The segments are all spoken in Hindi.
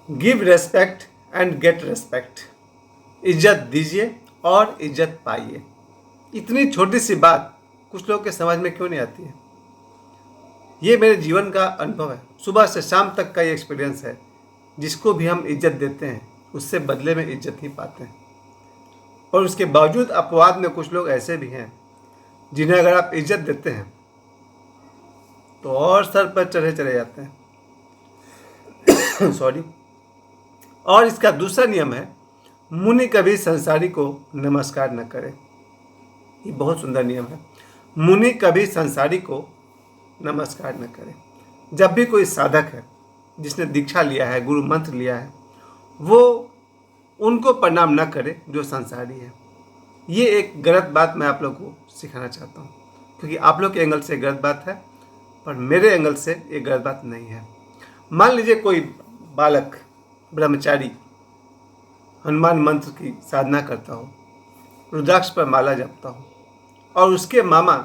Give respect and get respect. इज्जत दीजिए और इज्जत पाइए। इतनी छोटी सी बात कुछ लोगों के समझ में क्यों नहीं आती है। ये मेरे जीवन का अनुभव है, सुबह से शाम तक का ये एक्सपीरियंस है। जिसको भी हम इज्जत देते हैं उससे बदले में इज्जत ही पाते हैं। और उसके बावजूद अपवाद में कुछ लोग ऐसे भी हैं जिन्हें अगर आप इज्जत देते हैं तो और सर पर चढ़े चले जाते हैं। सॉरी। और इसका दूसरा नियम है, मुनि कभी संसारी को नमस्कार न करे। ये बहुत सुंदर नियम है। मुनि कभी संसारी को नमस्कार न करे। जब भी कोई साधक है जिसने दीक्षा लिया है, गुरु मंत्र लिया है, वो उनको प्रणाम न करे जो संसारी है। ये एक गलत बात मैं आप लोग को सिखाना चाहता हूँ, क्योंकि आप लोग के एंगल से गलत बात है पर मेरे एंगल से ये गलत बात नहीं है। मान लीजिए कोई बालक ब्रह्मचारी हनुमान मंत्र की साधना करता हो, रुद्राक्ष पर माला जपता हो और उसके मामा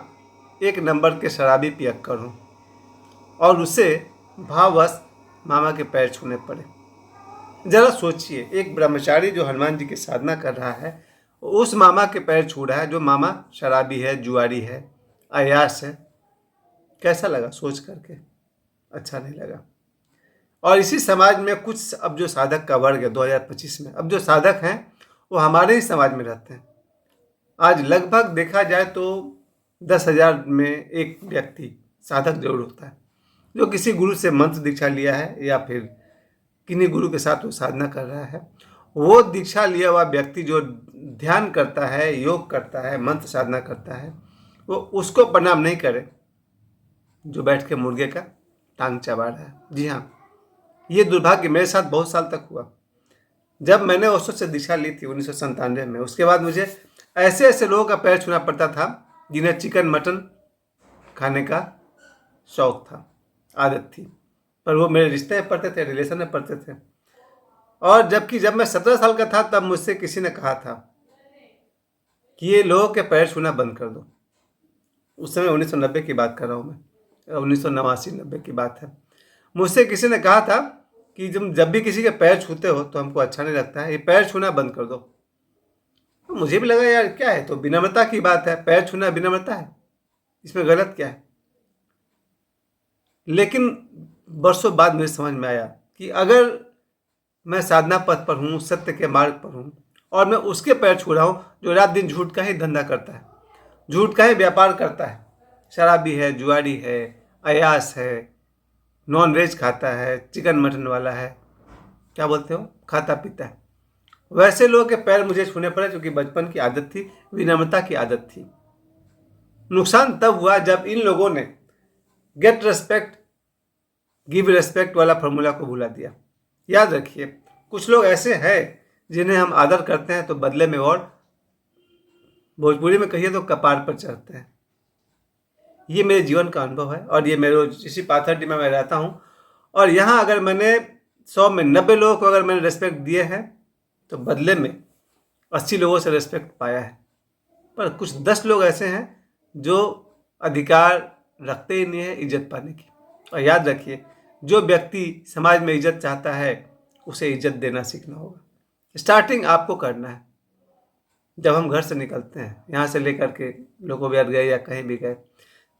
एक नंबर के शराबी पियक्कर हों और उसे भाववश मामा के पैर छूने पड़े। जरा सोचिए, एक ब्रह्मचारी जो हनुमान जी की साधना कर रहा है उस मामा के पैर छू रहा है जो मामा शराबी है, जुआरी है, अय्याश है। कैसा लगा सोच करके? अच्छा नहीं लगा। और इसी समाज में कुछ अब जो साधक का वर्ग है 2025 में, अब जो साधक हैं वो हमारे ही समाज में रहते हैं। आज लगभग देखा जाए तो 10,000 में एक व्यक्ति साधक जरूर होता है जो किसी गुरु से मंत्र दीक्षा लिया है या फिर किन्हीं गुरु के साथ वो साधना कर रहा है। वो दीक्षा लिया हुआ व्यक्ति जो ध्यान करता है, योग करता है, मंत्र साधना करता है, वो उसको प्रणाम नहीं करे जो बैठ के मुर्गे का टांग चबा रहा है। जी हाँ, ये दुर्भाग्य मेरे साथ बहुत साल तक हुआ। जब मैंने ओशो से दीक्षा ली थी 1997 में, उसके बाद मुझे ऐसे ऐसे लोगों का पैर छूना पड़ता था जिन्हें चिकन मटन खाने का शौक था, आदत थी, पर वो मेरे रिश्ते में पड़ते थे, रिलेशन में पड़ते थे। और जब मैं 17 साल का था तब मुझसे किसी ने कहा था कि ये लोगों के पैर छूना बंद कर दो। उस समय 1990 की बात कर रहा हूँ मैं, 1989-90 की बात है। मुझसे किसी ने कहा था कि जब भी किसी के पैर छूते हो तो हमको अच्छा नहीं लगता है, ये पैर छूना बंद कर दो। तो मुझे भी लगा यार क्या है, तो विनम्रता की बात है, पैर छूना विनम्रता है, इसमें गलत क्या है। लेकिन वर्षों बाद मुझे समझ में आया कि अगर मैं साधना पथ पर हूँ, सत्य के मार्ग पर हूँ और मैं उसके पैर छू रहा हूँ जो रात दिन झूठ का ही धंधा करता है, झूठ का ही व्यापार करता है, शराबी है, जुआरी है, अयास है, नॉन वेज खाता है, चिकन मटन वाला है, क्या बोलते हो, खाता पीता है, वैसे लोगों के पैर मुझे छूने पड़े क्योंकि बचपन की आदत थी, विनम्रता की आदत थी। नुकसान तब हुआ जब इन लोगों ने गेट रेस्पेक्ट गिव रेस्पेक्ट वाला फॉर्मूला को भुला दिया। याद रखिए, कुछ लोग ऐसे हैं जिन्हें हम आदर करते हैं तो बदले में और भोजपुरी में कहिए तो कपार पर चढ़ते हैं। ये मेरे जीवन का अनुभव है और ये मेरे इसी पाथरडी में मैं रहता हूँ और यहाँ अगर मैंने 100 में 90 लोगों को अगर मैंने रेस्पेक्ट दिए हैं तो बदले में 80 लोगों से रेस्पेक्ट पाया है। पर कुछ 10 लोग ऐसे हैं जो अधिकार रखते ही नहीं है इज्जत पाने की। और याद रखिए, जो व्यक्ति समाज में इज्जत चाहता है उसे इज्जत देना सीखना होगा। स्टार्टिंग आपको करना है। जब हम घर से निकलते हैं, यहाँ से लेकर के लोगों बिहार गए या कहीं भी गए,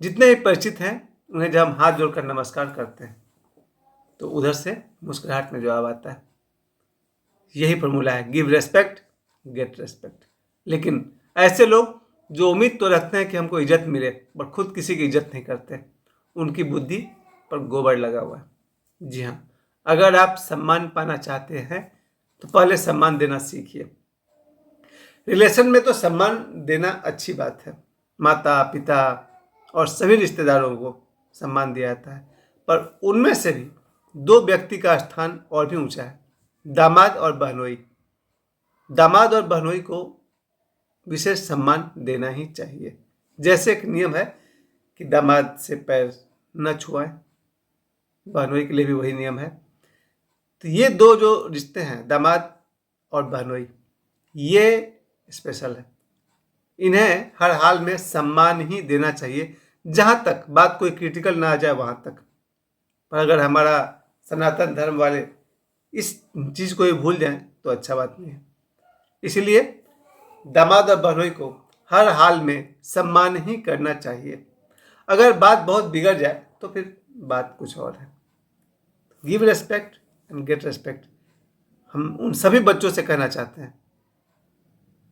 जितने भी परिचित हैं उन्हें जब हम हाथ जोड़कर नमस्कार करते हैं तो उधर से मुस्कुराहट में जवाब आता है। यही फॉर्मूला है, गिव रेस्पेक्ट गेट रेस्पेक्ट। लेकिन ऐसे लोग जो उम्मीद तो रखते हैं कि हमको इज्जत मिले पर खुद किसी की इज्जत नहीं करते, उनकी बुद्धि पर गोबर लगा हुआ है। जी हाँ, अगर आप सम्मान पाना चाहते हैं तो पहले सम्मान देना सीखिए। रिलेशन में तो सम्मान देना अच्छी बात है, माता पिता और सभी रिश्तेदारों को सम्मान दिया जाता है, पर उनमें से भी 2 व्यक्ति का स्थान और भी ऊंचा है, दामाद और बहनोई। दामाद और बहनोई को विशेष सम्मान देना ही चाहिए। जैसे एक नियम है कि दामाद से पैर न छुआएं, बहनोई के लिए भी वही नियम है। तो ये 2 जो रिश्ते हैं, दामाद और बहनोई, ये स्पेशल है। इन्हें हर हाल में सम्मान ही देना चाहिए, जहां तक बात कोई क्रिटिकल ना आ जाए वहां तक। पर अगर हमारा सनातन धर्म वाले इस चीज़ को ही भूल जाएं तो अच्छा बात नहीं है। इसीलिए दामाद और बहनोई को हर हाल में सम्मान ही करना चाहिए। अगर बात बहुत बिगड़ जाए तो फिर बात कुछ और है। Give respect and get respect, हम उन सभी बच्चों से कहना चाहते हैं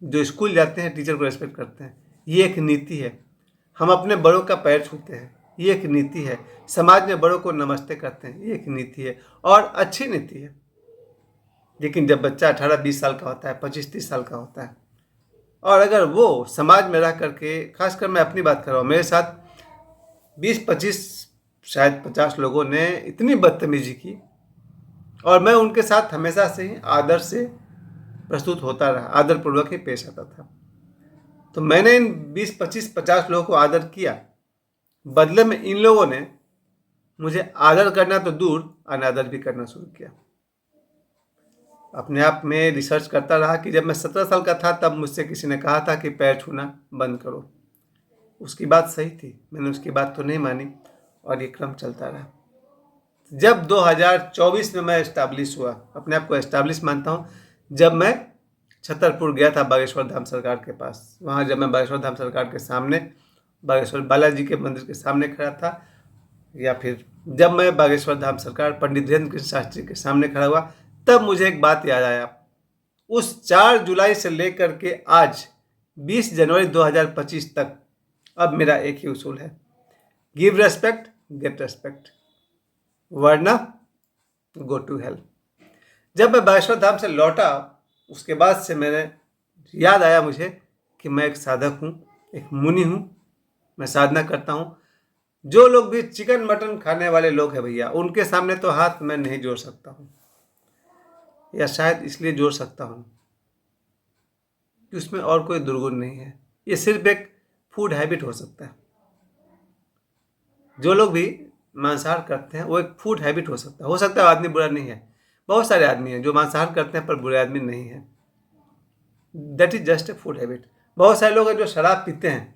जो स्कूल जाते हैं, टीचर को रेस्पेक्ट करते हैं। ये एक नीति है। हम अपने बड़ों का पैर छूते हैं, ये एक नीति है। समाज में बड़ों को नमस्ते करते हैं, ये एक नीति है और अच्छी नीति है। लेकिन जब बच्चा 18-20 साल का होता है, 25-30 साल का होता है, और अगर वो समाज में रह करके, खासकर मैं अपनी बात कर रहा हूँ, मेरे साथ 20-25 शायद 50 लोगों ने इतनी बदतमीजी की और मैं उनके साथ हमेशा से ही आदर से प्रस्तुत होता रहा, आदरपूर्वक ही पेश आता था। तो मैंने इन 20-25-50 लोगों को आदर किया, बदले में इन लोगों ने मुझे आदर करना तो दूर, अनादर भी करना शुरू किया। अपने आप में रिसर्च करता रहा कि जब मैं 17 साल का था तब मुझसे किसी ने कहा था कि पैर छूना बंद करो। उसकी बात सही थी, मैंने उसकी बात तो नहीं मानी और ये क्रम चलता रहा। जब 2024 में मैं एस्टैब्लिश हुआ, अपने आप को एस्टैब्लिश मानता हूँ, जब मैं छतरपुर गया था बागेश्वर धाम सरकार के पास। वहाँ जब मैं बागेश्वर धाम सरकार के सामने, बागेश्वर बालाजी के मंदिर के सामने खड़ा था, या फिर जब मैं बागेश्वर धाम सरकार पंडित धीरेन्द्र कृष्ण शास्त्री के सामने खड़ा हुआ, तब मुझे एक बात याद आया। उस 4 जुलाई से लेकर के आज 20 जनवरी 2025 तक अब मेरा एक ही उसूल है, गिव रेस्पेक्ट, गेट रेस्पेक्ट, वरना गो टू हेल। जब मैं बागेश्वर धाम से लौटा, उसके बाद से मैंने याद आया मुझे कि मैं एक साधक हूँ, एक मुनि हूँ, मैं साधना करता हूँ। जो लोग भी चिकन मटन खाने वाले लोग हैं भैया, उनके सामने तो हाथ मैं नहीं जोड़ सकता हूँ, या शायद इसलिए जोड़ सकता हूँ कि उसमें और कोई दुर्गुण नहीं है। ये सिर्फ एक फूड हैबिट हो सकता है। जो लोग भी मांसाहार करते हैं वो एक फूड हैबिट हो सकता है। हो सकता है आदमी बुरा नहीं है, बहुत सारे आदमी हैं जो मांसाहार करते हैं पर बुरे आदमी नहीं है। That is just a food habit. बहुत सारे लोग हैं जो शराब पीते हैं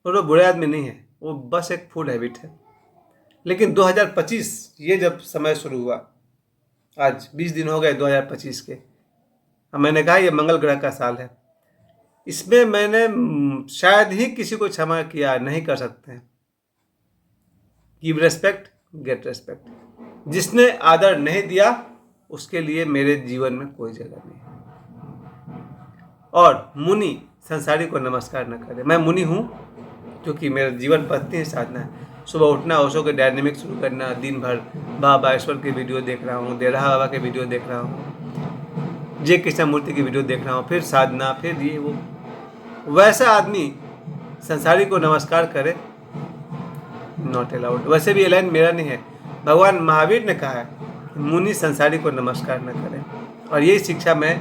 और वो बुरे आदमी नहीं है, वो बस एक फूड हैबिट है। लेकिन 2025 ये जब समय शुरू हुआ, आज 20 दिन हो गए 2025 के, अब मैंने कहा ये मंगल ग्रह का साल है, इसमें मैंने शायद ही किसी को क्षमा किया, नहीं कर सकते हैं। Give respect, get respect. जिसने आदर नहीं दिया उसके लिए मेरे जीवन में कोई जगह नहीं है। और मुनि संसारी को नमस्कार न करे। मैं मुनि हूँ क्योंकि मेरा जीवन पद्धति साधना है। सुबह उठना, ओशो के डायनेमिक शुरू करना, दिन भर बाबा बागेश्वर के वीडियो देख रहा हूँ, देरहा बाबा के वीडियो देख रहा हूँ, जे कृष्णमूर्ति की वीडियो देख रहा हूँ, फिर साधना, फिर ये वो। वैसा आदमी संसारी को नमस्कार करे, नॉट अलाउड। वैसे भी ये लाइन मेरा नहीं है, भगवान महावीर ने कहा है मुनि संसारी को नमस्कार न करें। और यही शिक्षा मैं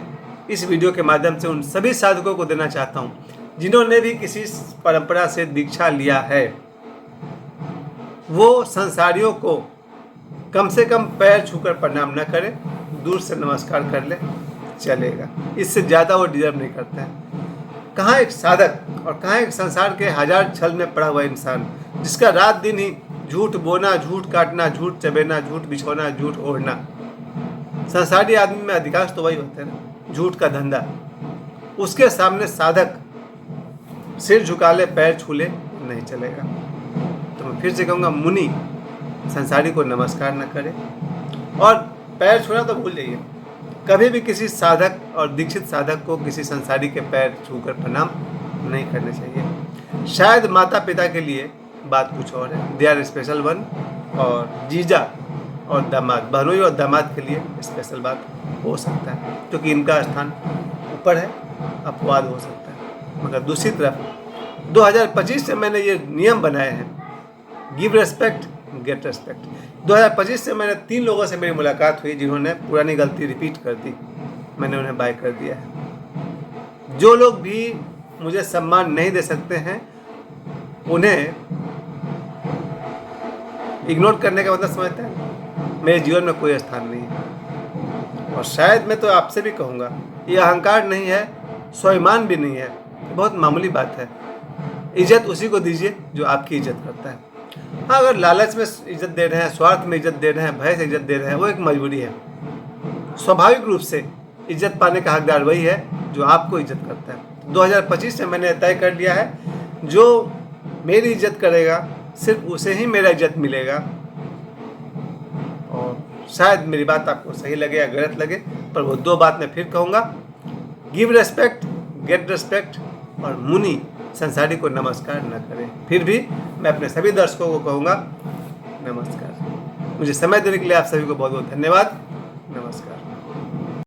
इस वीडियो के माध्यम से उन सभी साधकों को देना चाहता हूँ जिन्होंने भी किसी परंपरा से दीक्षा लिया है। वो संसारियों को कम से कम पैर छूकर प्रणाम न करें, दूर से नमस्कार कर ले, चलेगा। इससे ज़्यादा वो डिजर्व नहीं करते हैं। कहाँ एक साधक और कहाँ एक संसार के हजार छल में पड़ा हुआ इंसान जिसका रात दिन ही झूठ बोना, झूठ काटना, झूठ चबेना, झूठ बिछोना, झूठ ओढ़ना। संसारी आदमी में अधिकांश तो वही होते हैं ना, झूठ का धंधा। उसके सामने साधक सिर झुका ले, पैर छू ले, नहीं चलेगा। तो मैं फिर से कहूँगा, मुनि संसारी को नमस्कार न करे, और पैर छूना तो भूल जाइए। कभी भी किसी साधक और दीक्षित साधक को किसी संसारी के पैर छूकर प्रणाम नहीं करने चाहिए। शायद माता पिता के लिए बात कुछ और है, दे आर स्पेशल वन, और जीजा और दामाद, बहनोई और दामाद के लिए स्पेशल बात हो सकता है क्योंकि इनका स्थान ऊपर है, अपवाद हो सकता है। मगर दूसरी तरफ 2025 से मैंने ये नियम बनाए हैं, गिव रेस्पेक्ट, गेट रेस्पेक्ट। 2025 से मैंने 3 लोगों से मेरी मुलाकात हुई जिन्होंने पुरानी गलती रिपीट कर दी, मैंने उन्हें बाय कर दिया है। जो लोग भी मुझे सम्मान नहीं दे सकते हैं उन्हें इग्नोर करने का मतलब समझते हैं, मेरे जीवन में कोई स्थान नहीं है। और शायद मैं तो आपसे भी कहूँगा, ये अहंकार नहीं है, स्वाभिमान भी नहीं है, बहुत मामूली बात है। इज्जत उसी को दीजिए जो आपकी इज्जत करता है। हाँ, अगर लालच में इज्जत दे रहे हैं, स्वार्थ में इज्जत दे रहे हैं, भय से इज्जत दे रहे हैं, वो एक मजबूरी है। स्वाभाविक रूप से इज्जत पाने का हकदार वही है जो आपको इज्जत करता है। 2025 में मैंने तय कर लिया है, जो मेरी इज्जत करेगा सिर्फ उसे ही मेरा इज्जत मिलेगा। और शायद मेरी बात आपको सही लगे या गलत लगे, पर वो 2 बात मैं फिर कहूँगा, गिव रेस्पेक्ट, गेट रेस्पेक्ट, और मुनि संसारी को नमस्कार न करें। फिर भी मैं अपने सभी दर्शकों को कहूँगा नमस्कार। मुझे समय देने के लिए आप सभी को बहुत बहुत धन्यवाद।